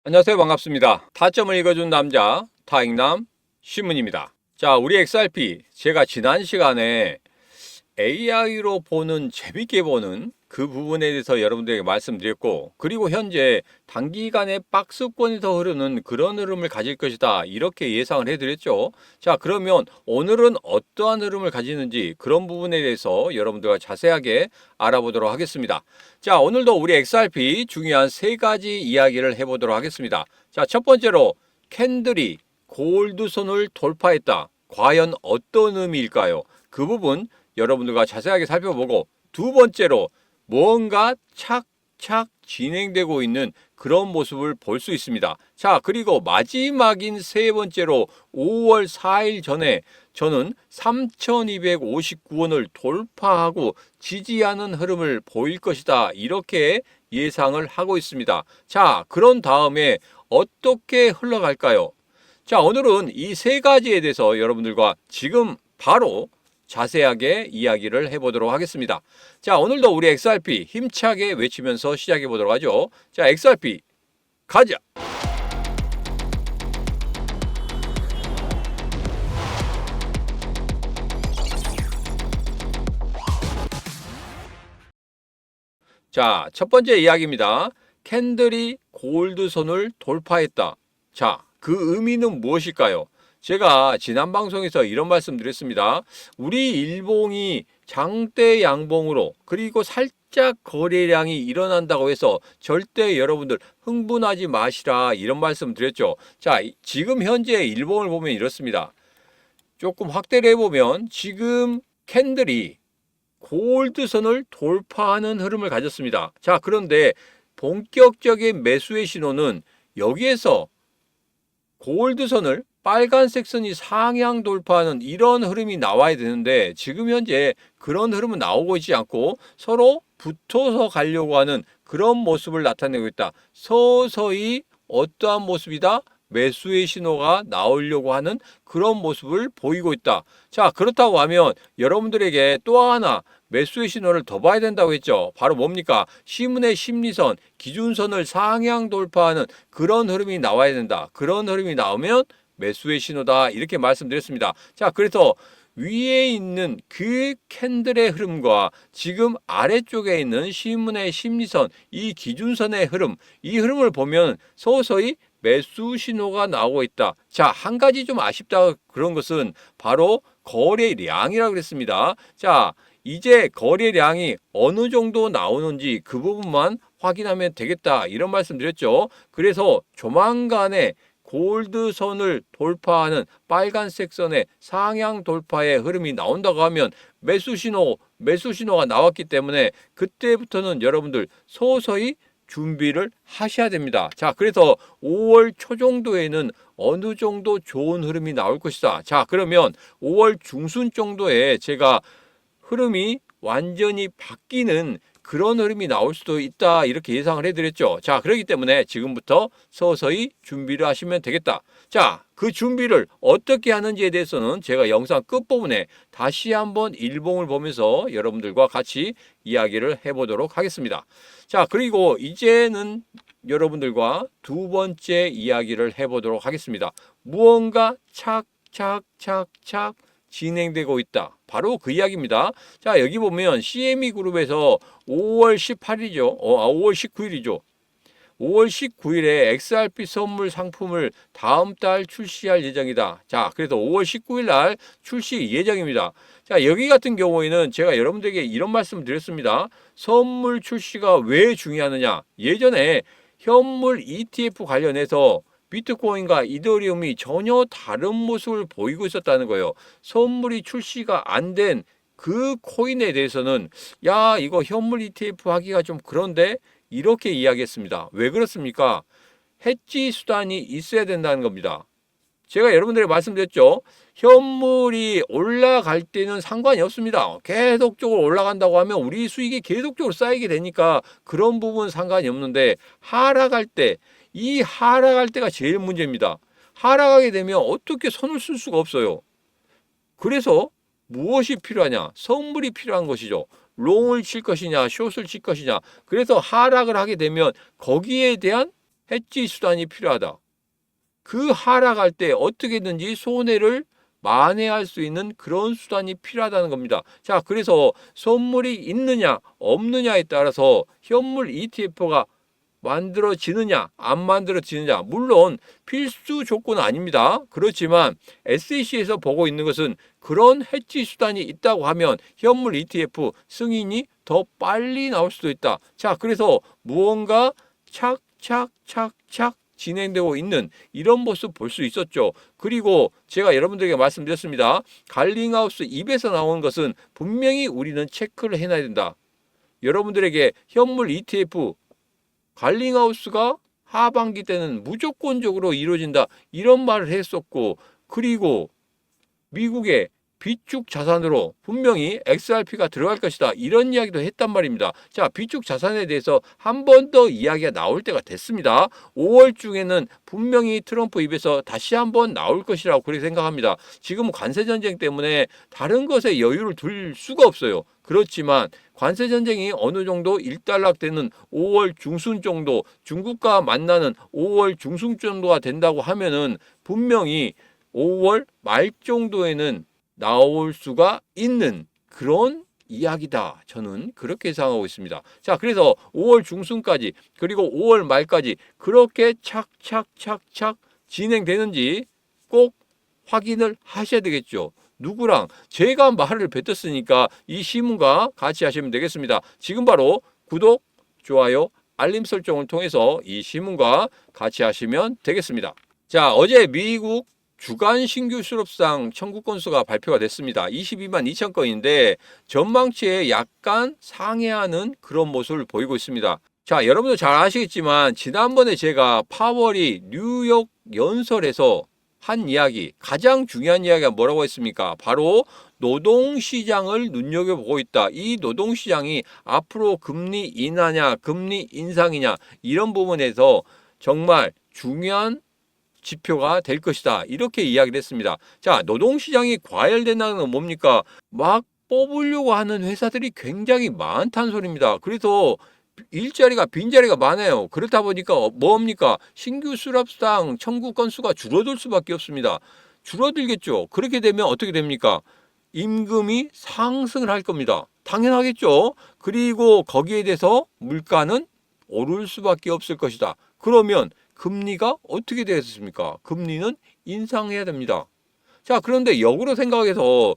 안녕하세요. 반갑습니다. 타점을 읽어준 남자 타익남 신문입니다. 자, 우리 XRP 제가 지난 시간에 AI로 보는 재밌게 보는 그 부분에 대해서 여러분들에게 말씀드렸고, 그리고 현재 단기간에 박스권에서 흐르는 그런 흐름을 가질 것이다 이렇게 예상을 해드렸죠. 자, 그러면 오늘은 어떠한 흐름을 가지는지 그런 부분에 대해서 여러분들과 자세하게 알아보도록 하겠습니다. 자, 오늘도 우리 XRP 중요한 세 가지 이야기를 해보도록 하겠습니다. 자, 첫 번째로 캔들이 골드선을 돌파했다. 과연 어떤 의미일까요? 그 부분 여러분들과 자세하게 살펴보고, 두 번째로 뭔가 착착 진행되고 있는 그런 모습을 볼 수 있습니다. 자, 그리고 마지막인 세 번째로 5월 4일 전에 저는 3,259원을 돌파하고 지지하는 흐름을 보일 것이다 이렇게 예상을 하고 있습니다. 자, 그런 다음에 어떻게 흘러갈까요? 자, 오늘은 이 세 가지에 대해서 여러분들과 지금 바로 자세하게 이야기를 해보도록 하겠습니다. 자, 오늘도 우리 XRP 힘차게 외치면서 시작해 보도록 하죠. 자, XRP 가자! 자, 첫 번째 이야기입니다. 캔들이 골드선을 돌파했다. 자, 그 의미는 무엇일까요? 제가 지난 방송에서 이런 말씀 드렸습니다. 우리 일봉이 장대 양봉으로 그리고 살짝 거래량이 일어난다고 해서 절대 여러분들 흥분하지 마시라 이런 말씀 드렸죠. 자, 지금 현재 일봉을 보면 이렇습니다. 조금 확대를 해보면 지금 캔들이 골드선을 돌파하는 흐름을 가졌습니다. 자, 그런데 본격적인 매수의 신호는 여기에서 골드선을 빨간색 선이 상향 돌파하는 이런 흐름이 나와야 되는데, 지금 현재 그런 흐름은 나오고 있지 않고 서로 붙어서 가려고 하는 그런 모습을 나타내고 있다. 서서히 어떠한 모습이다? 매수의 신호가 나오려고 하는 그런 모습을 보이고 있다. 자, 그렇다고 하면 여러분들에게 또 하나 매수의 신호를 더 봐야 된다고 했죠. 바로 뭡니까? 시문의 심리선, 기준선을 상향 돌파하는 그런 흐름이 나와야 된다. 그런 흐름이 나오면 매수의 신호다 이렇게 말씀드렸습니다. 자, 그래서 위에 있는 그 캔들의 흐름과 지금 아래쪽에 있는 시문의 심리선, 이 기준선의 흐름, 이 흐름을 보면 서서히 매수 신호가 나오고 있다. 자, 한 가지 좀 아쉽다 그런 것은 바로 거래량이라고 그랬습니다. 자, 이제 거래량이 어느 정도 나오는지 그 부분만 확인하면 되겠다 이런 말씀 드렸죠. 그래서 조만간에 골드선을 돌파하는 빨간색 선의 상향 돌파의 흐름이 나온다고 하면 매수 신호가 나왔기 때문에 그때부터는 여러분들 서서히 준비를 하셔야 됩니다. 자, 그래서 5월 초 정도에는 어느 정도 좋은 흐름이 나올 것이다. 자, 그러면 5월 중순 정도에 제가 흐름이 완전히 바뀌는 그런 흐름이 나올 수도 있다 이렇게 예상을 해드렸죠. 자, 그렇기 때문에 지금부터 서서히 준비를 하시면 되겠다. 자, 그 준비를 어떻게 하는지에 대해서는 제가 영상 끝부분에 다시 한번 일봉을 보면서 여러분들과 같이 이야기를 해보도록 하겠습니다. 자, 그리고 이제는 여러분들과 두 번째 이야기를 해보도록 하겠습니다. 무언가 착착착착 진행되고 있다. 바로 그 이야기입니다. 자, 여기 보면 CME 그룹에서 5월 18일이죠. 5월 19일이죠. 5월 19일에 XRP 선물 상품을 다음 달 출시할 예정이다. 자, 그래서 5월 19일 날 출시 예정입니다. 자, 여기 같은 경우에는 제가 여러분들에게 이런 말씀을 드렸습니다. 선물 출시가 왜 중요하느냐? 예전에 현물 ETF 관련해서 비트코인과 이더리움이 전혀 다른 모습을 보이고 있었다는 거예요. 선물이 출시가 안 된 그 코인에 대해서는 야, 이거 현물 ETF 하기가 좀 그런데 이렇게 이야기했습니다. 왜 그렇습니까? 해지 수단이 있어야 된다는 겁니다. 제가 여러분들에게 말씀드렸죠. 현물이 올라갈 때는 상관이 없습니다. 계속적으로 올라간다고 하면 우리 수익이 계속적으로 쌓이게 되니까 그런 부분 상관이 없는데, 하락할 때, 이 하락할 때가 제일 문제입니다. 하락하게 되면 어떻게 손을 쓸 수가 없어요. 그래서 무엇이 필요하냐? 선물이 필요한 것이죠. 롱을 칠 것이냐, 숏을 칠 것이냐. 그래서 하락을 하게 되면 거기에 대한 해지 수단이 필요하다. 그 하락할 때 어떻게든지 손해를 만회할 수 있는 그런 수단이 필요하다는 겁니다. 자, 그래서 선물이 있느냐 없느냐에 따라서 현물 ETF가 만들어지느냐 안 만들어지느냐, 물론 필수 조건은 아닙니다. 그렇지만 SEC에서 보고 있는 것은 그런 해지 수단이 있다고 하면 현물 ETF 승인이 더 빨리 나올 수도 있다. 자, 그래서 무언가 착착착착 진행되고 있는 이런 모습 볼 수 있었죠. 그리고 제가 여러분들에게 말씀드렸습니다. 갈링하우스 입에서 나온 것은 분명히 우리는 체크를 해놔야 된다. 여러분들에게 현물 ETF 갈링하우스가 하반기 때는 무조건적으로 이루어진다, 이런 말을 했었고, 그리고 미국의 비축 자산으로 분명히 XRP가 들어갈 것이다, 이런 이야기도 했단 말입니다. 자, 비축 자산에 대해서 한 번 더 이야기가 나올 때가 됐습니다. 5월 중에는 분명히 트럼프 입에서 다시 한번 나올 것이라고 그렇게 생각합니다. 지금 관세 전쟁 때문에 다른 것에 여유를 둘 수가 없어요. 그렇지만 관세 전쟁이 어느 정도 일단락되는 5월 중순 정도, 중국과 만나는 5월 중순 정도가 된다고 하면은 분명히 5월 말 정도에는 나올 수가 있는 그런 이야기다. 저는 그렇게 예상하고 있습니다. 자, 그래서 5월 중순까지 그리고 5월 말까지 그렇게 착착착착 진행되는지 꼭 확인을 하셔야 되겠죠. 누구랑? 제가 말을 뱉었으니까 이 신문과 같이 하시면 되겠습니다. 지금 바로 구독, 좋아요, 알림 설정을 통해서 이 신문과 같이 하시면 되겠습니다. 자, 어제 미국 주간 신규 실업상 청구 건수가 발표가 됐습니다. 22만 2천 건인데 전망치에 약간 상회하는 그런 모습을 보이고 있습니다. 자, 여러분도 잘 아시겠지만 지난번에 제가 파월이 뉴욕 연설에서 한 이야기, 가장 중요한 이야기가 뭐라고 했습니까? 바로 노동시장을 눈여겨보고 있다. 이 노동시장이 앞으로 금리 인하냐 금리 인상이냐 이런 부분에서 정말 중요한 지표가 될 것이다, 이렇게 이야기를 했습니다. 자, 노동시장이 과열된다는 건 뭡니까? 막 뽑으려고 하는 회사들이 굉장히 많다는 소리입니다. 그래서 일자리가, 빈자리가 많아요. 그렇다 보니까 뭡니까? 신규 실업상 청구 건수가 줄어들 수밖에 없습니다. 줄어들겠죠. 그렇게 되면 어떻게 됩니까? 임금이 상승을 할 겁니다. 당연하겠죠. 그리고 거기에 대해서 물가는 오를 수밖에 없을 것이다. 그러면 금리가 어떻게 되겠습니까? 금리는 인상해야 됩니다. 자, 그런데 역으로 생각해서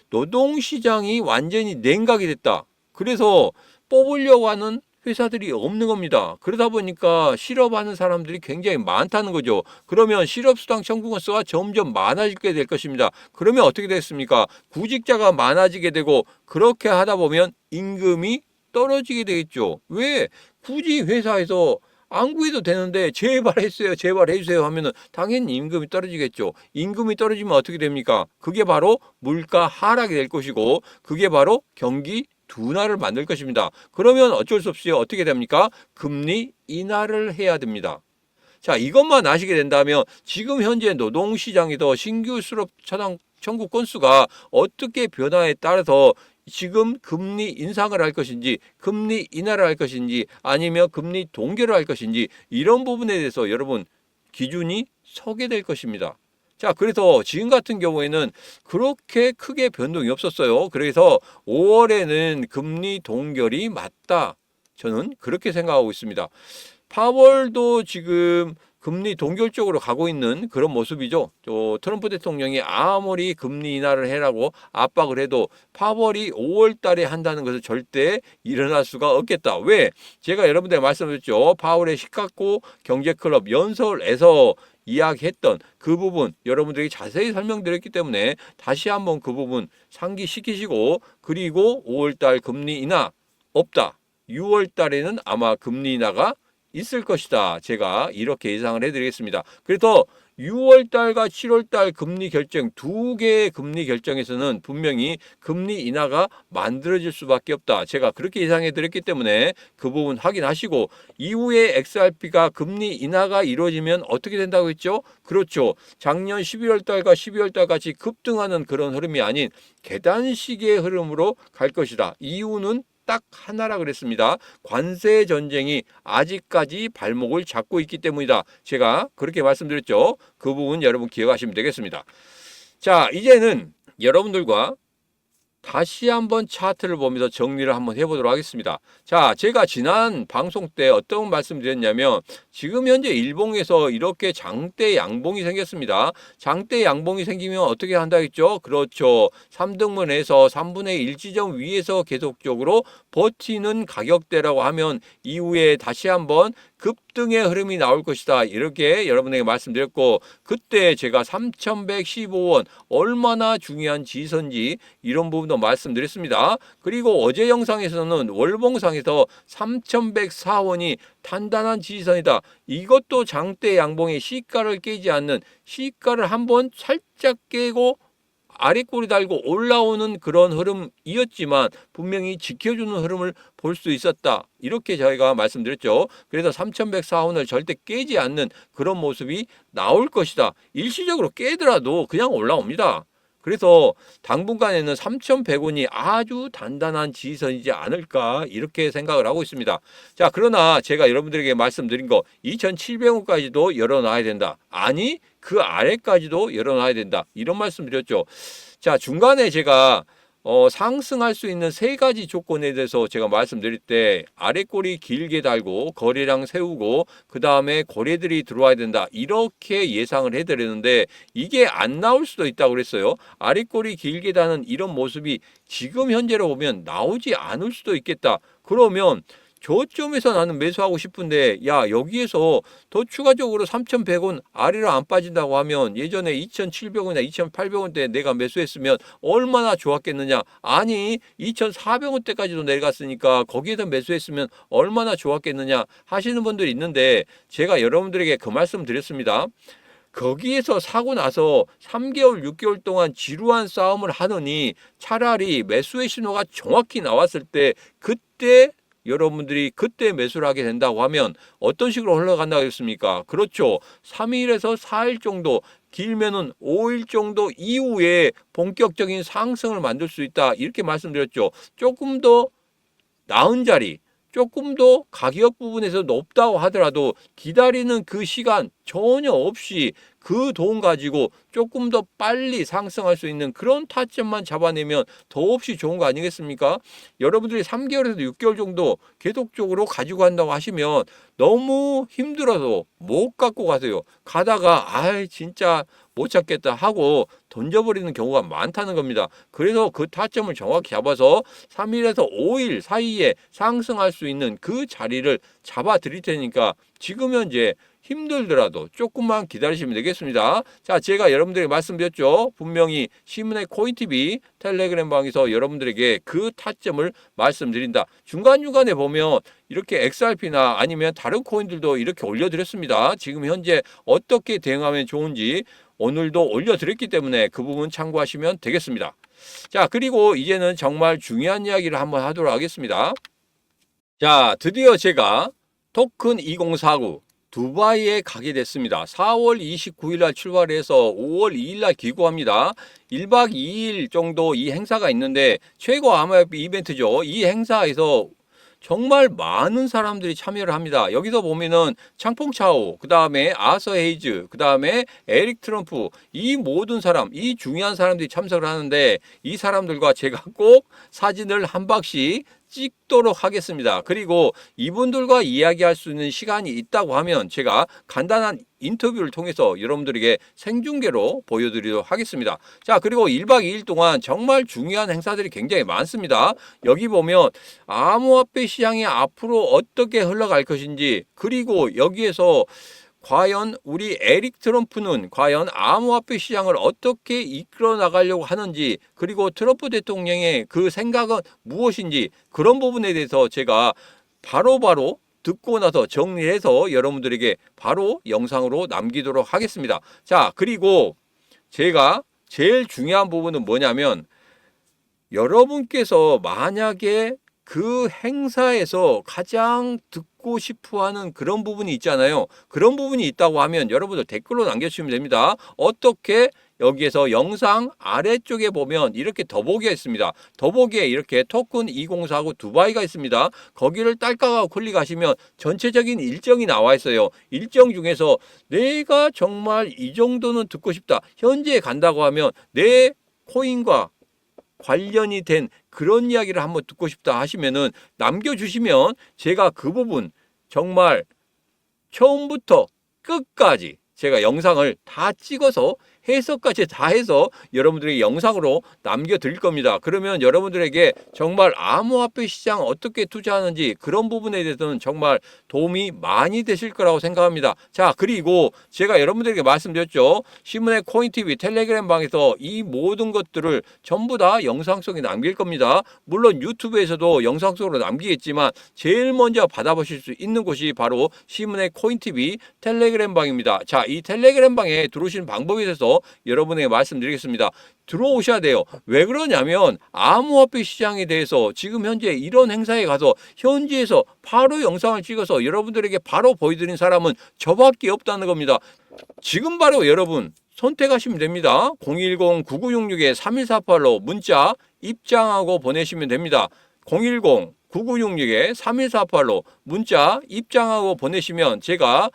노동시장이 완전히 냉각이 됐다. 그래서 뽑으려고 하는 회사들이 없는 겁니다. 그러다 보니까 실업하는 사람들이 굉장히 많다는 거죠. 그러면 실업수당 청구 건수가 점점 많아지게 될 것입니다. 그러면 어떻게 됐습니까? 구직자가 많아지게 되고 그렇게 하다 보면 임금이 떨어지게 되겠죠. 왜? 굳이 회사에서 안 구해도 되는데 제발 해주세요, 제발 해주세요 하면은 당연히 임금이 떨어지겠죠. 임금이 떨어지면 어떻게 됩니까? 그게 바로 물가 하락이 될 것이고 그게 바로 경기 둔화를 만들 것입니다. 그러면 어쩔 수 없이 어떻게 됩니까? 금리 인하를 해야 됩니다. 자, 이것만 아시게 된다면 지금 현재 노동시장에서 신규 실업 청구 건수가 어떻게 변화에 따라서 지금 금리 인상을 할 것인지 금리 인하를 할 것인지 아니면 금리 동결을 할 것인지 이런 부분에 대해서 여러분 기준이 서게 될 것입니다. 자, 그래서 지금 같은 경우에는 그렇게 크게 변동이 없었어요. 그래서 5월에는 금리 동결이 맞다, 저는 그렇게 생각하고 있습니다. 파월도 지금 금리 동결 쪽으로 가고 있는 그런 모습이죠. 또 트럼프 대통령이 아무리 금리 인하를 해라고 압박을 해도 파월이 5월 달에 한다는 것은 절대 일어날 수가 없겠다. 왜? 제가 여러분들에게 말씀드렸죠. 파월의 시카고 경제클럽 연설에서 이야기했던 그 부분 여러분들에게 자세히 설명드렸기 때문에 다시 한번 그 부분 상기시키시고, 그리고 5월 달 금리 인하 없다, 6월 달에는 아마 금리 인하가 있을 것이다, 제가 이렇게 예상을 해드리겠습니다. 그래서 6월 달과 7월 달 금리 결정, 두 개의 금리 결정에서는 분명히 금리 인하가 만들어질 수밖에 없다, 제가 그렇게 예상해 드렸기 때문에 그 부분 확인하시고, 이후에 XRP가 금리 인하가 이루어지면 어떻게 된다고 했죠? 그렇죠. 작년 11월 달과 12월 달 같이 급등하는 그런 흐름이 아닌 계단식의 흐름으로 갈 것이다. 이유는 딱 하나라 그랬습니다. 관세 전쟁이 아직까지 발목을 잡고 있기 때문이다. 제가 그렇게 말씀드렸죠. 그 부분 여러분 기억하시면 되겠습니다. 자, 이제는 여러분들과 다시 한번 차트를 보면서 정리를 한번 해보도록 하겠습니다. 자, 제가 지난 방송 때 어떤 말씀 드렸냐면 지금 현재 일봉에서 이렇게 장대 양봉이 생겼습니다. 장대 양봉이 생기면 어떻게 한다 했죠? 그렇죠. 3등분해서 3분의 1 지점 위에서 계속적으로 버티는 가격대라고 하면 이후에 다시 한번 급등의 흐름이 나올 것이다. 이렇게 여러분에게 말씀드렸고 그때 제가 3115원 얼마나 중요한 지선지 이런 부분도 말씀드렸습니다. 그리고 어제 영상에서는 월봉상에서 3104원이 단단한 지지선이다. 이것도 장대 양봉의 시가를 깨지 않는 시가를 한번 살짝 깨고 아래꼬리 달고 올라오는 그런 흐름이었지만 분명히 지켜주는 흐름을 볼 수 있었다. 이렇게 저희가 말씀드렸죠. 그래서 3104원을 절대 깨지 않는 그런 모습이 나올 것이다. 일시적으로 깨더라도 그냥 올라옵니다. 그래서 당분간에는 3,100원이 아주 단단한 지지선이지 않을까 이렇게 생각을 하고 있습니다. 자, 그러나 제가 여러분들에게 말씀드린 거 2,700원까지도 열어놔야 된다. 아니 그 아래까지도 열어놔야 된다. 이런 말씀 드렸죠. 자, 중간에 제가 상승할 수 있는 세 가지 조건에 대해서 제가 말씀드릴 때 아래꼬리 길게 달고 거래량 세우고 그 다음에 거래들이 들어와야 된다. 이렇게 예상을 해드렸는데 이게 안 나올 수도 있다고 그랬어요. 아래꼬리 길게 다는 이런 모습이 지금 현재로 보면 나오지 않을 수도 있겠다. 그러면 저점에서 나는 매수하고 싶은데 야 여기에서 더 추가적으로 3,100원 아래로 안 빠진다고 하면 예전에 2,700원이나 2,800원대 내가 매수했으면 얼마나 좋았겠느냐. 아니 2,400원대까지도 내려갔으니까 거기에서 매수했으면 얼마나 좋았겠느냐 하시는 분들이 있는데 제가 여러분들에게 그 말씀 드렸습니다. 거기에서 사고 나서 3개월, 6개월 동안 지루한 싸움을 하느니 차라리 매수의 신호가 정확히 나왔을 때 그때 여러분들이 그때 매수를 하게 된다고 하면 어떤 식으로 흘러간다고 했습니까? 그렇죠. 3일에서 4일 정도 길면은 5일 정도 이후에 본격적인 상승을 만들 수 있다. 이렇게 말씀드렸죠. 조금 더 나은 자리, 조금 더 가격 부분에서 높다고 하더라도 기다리는 그 시간 전혀 없이 그 돈 가지고 조금 더 빨리 상승할 수 있는 그런 타점만 잡아내면 더없이 좋은 거 아니겠습니까? 여러분들이 3개월에서 6개월 정도 계속적으로 가지고 간다고 하시면 너무 힘들어서 못 갖고 가세요. 가다가 진짜 못 찾겠다 하고 던져버리는 경우가 많다는 겁니다. 그래서 그 타점을 정확히 잡아서 3일에서 5일 사이에 상승할 수 있는 그 자리를 잡아 드릴 테니까 지금 현재 힘들더라도 조금만 기다리시면 되겠습니다. 자, 제가 여러분들에게 말씀드렸죠. 분명히 신문의 코인TV 텔레그램 방에서 여러분들에게 그 타점을 말씀드린다. 중간중간에 보면 이렇게 XRP나 아니면 다른 코인들도 이렇게 올려드렸습니다. 지금 현재 어떻게 대응하면 좋은지 오늘도 올려드렸기 때문에 그 부분 참고하시면 되겠습니다. 자, 그리고 이제는 정말 중요한 이야기를 한번 하도록 하겠습니다. 자, 드디어 제가 토큰 2049 두바이에 가게 됐습니다. 4월 29일 날 출발해서 5월 2일 날 귀국합니다. 1박 2일 정도 이 행사가 있는데 최고 암호화폐 이벤트죠. 이 행사에서 정말 많은 사람들이 참여를 합니다. 여기서 보면은 창퐁차오, 그 다음에 아서 헤이즈, 그 다음에 에릭 트럼프, 이 모든 사람, 이 중요한 사람들이 참석을 하는데 이 사람들과 제가 꼭 사진을 한 박씩 찍도록 하겠습니다. 그리고 이분들과 이야기할 수 있는 시간이 있다고 하면 제가 간단한 인터뷰를 통해서 여러분들에게 생중계로 보여드리도록 하겠습니다. 자, 그리고 1박 2일 동안 정말 중요한 행사들이 굉장히 많습니다. 여기 보면 암호화폐 시장이 앞으로 어떻게 흘러갈 것인지, 그리고 여기에서 과연 우리 에릭 트럼프는 과연 암호화폐 시장을 어떻게 이끌어 나가려고 하는지, 그리고 트럼프 대통령의 그 생각은 무엇인지, 그런 부분에 대해서 제가 바로바로 듣고 나서 정리해서 여러분들에게 바로 영상으로 남기도록 하겠습니다. 자, 그리고 제가 제일 중요한 부분은 뭐냐면 여러분께서 만약에 그 행사에서 가장 듣고 듣고 싶어 하는 그런 부분이 있잖아요. 그런 부분이 있다고 하면 여러분들 댓글로 남겨주시면 됩니다. 어떻게 여기에서 영상 아래쪽에 보면 이렇게 더보기가 있습니다. 더보기에 이렇게 토큰 2049 두바이가 있습니다. 거기를 딸깍하고 클릭하시면 전체적인 일정이 나와 있어요. 일정 중에서 내가 정말 이 정도는 듣고 싶다. 현지에 간다고 하면 내 코인과 관련이 된 그런 이야기를 한번 듣고 싶다 하시면은 남겨주시면 제가 그 부분 정말 처음부터 끝까지 제가 영상을 다 찍어서 해석까지 다 해서 여러분들에게 영상으로 남겨드릴 겁니다. 그러면 여러분들에게 정말 암호화폐 시장 어떻게 투자하는지 그런 부분에 대해서는 정말 도움이 많이 되실 거라고 생각합니다. 자, 그리고 제가 여러분들에게 말씀드렸죠. 신문의 코인TV 텔레그램 방에서 이 모든 것들을 전부 다 영상 속에 남길 겁니다. 물론 유튜브에서도 영상 속으로 남기겠지만 제일 먼저 받아보실 수 있는 곳이 바로 신문의 코인TV 텔레그램 방입니다. 자, 이 텔레그램 방에 들어오시는 방법에 대해서 여러분에게 말씀드리겠습니다. 들어오셔야 돼요. 왜 그러냐면 암호화폐 시장에 대해서 지금 현재 이런 행사에 가서 현지에서 바로 영상을 찍어서 여러분들에게 바로 보여드린 사람은 저밖에 없다는 겁니다. 지금 바로 여러분 선택하시면 됩니다. 010-9966-3148로 문자 입장하고 보내시면 됩니다. 010-9966-3148로 문자 입장하고 보내시면 제가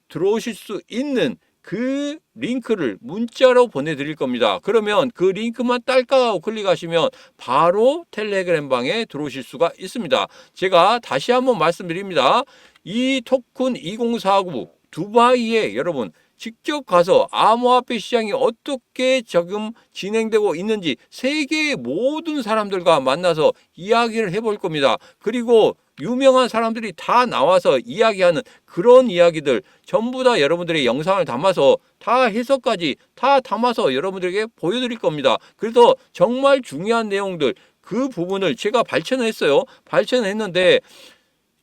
들어오실 수 있는 그 링크를 문자로 보내드릴 겁니다. 그러면 그 링크만 딸깍하고 클릭하시면 바로 텔레그램 방에 들어오실 수가 있습니다. 제가 다시 한번 말씀드립니다. 이 토큰 2049 두바이에 여러분 직접 가서 암호화폐 시장이 어떻게 지금 진행되고 있는지 세계의 모든 사람들과 만나서 이야기를 해볼 겁니다. 그리고 유명한 사람들이 다 나와서 이야기하는 그런 이야기들 전부 다 여러분들의 영상을 담아서 다 해석까지 다 담아서 여러분들에게 보여드릴 겁니다. 그래서 정말 중요한 내용들 그 부분을 제가 발췌를 했어요. 발췌를 했는데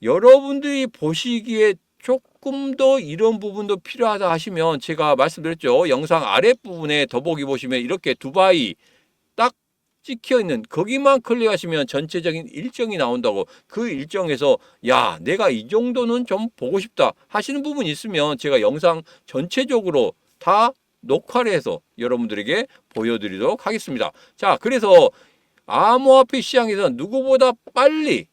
여러분들이 보시기에 조금 더 이런 부분도 필요하다 하시면 제가 말씀드렸죠. 영상 아랫부분에 더보기 보시면 이렇게 두바이 딱 찍혀 있는 거기만 클릭하시면 전체적인 일정이 나온다고. 그 일정에서 야 내가 이 정도는 좀 보고 싶다 하시는 부분이 있으면 제가 영상 전체적으로 다 녹화를 해서 여러분들에게 보여드리도록 하겠습니다. 자, 그래서 암호화폐 시장에서 누구보다 빨리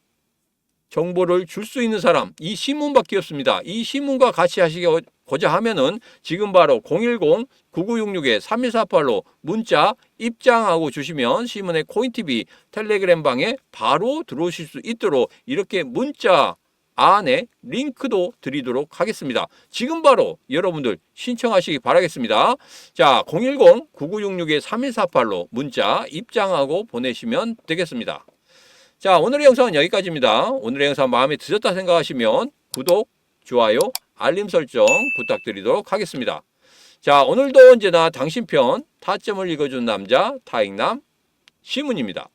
정보를 줄 수 있는 사람 이 신문밖에 없습니다. 이 신문과 같이 하시고자 하면은 지금 바로 010-9966-3148로 문자 입장하고 주시면 신문의 코인TV 텔레그램 방에 바로 들어오실 수 있도록 이렇게 문자 안에 링크도 드리도록 하겠습니다. 지금 바로 여러분들 신청하시기 바라겠습니다. 자, 010-9966-3148로 문자 입장하고 보내시면 되겠습니다. 자, 오늘의 영상은 여기까지입니다. 오늘의 영상 마음에 드셨다 생각하시면 구독, 좋아요, 알림 설정 부탁드리도록 하겠습니다. 자, 오늘도 언제나 당신 편 타점을 읽어주는 남자 타익남 시문입니다.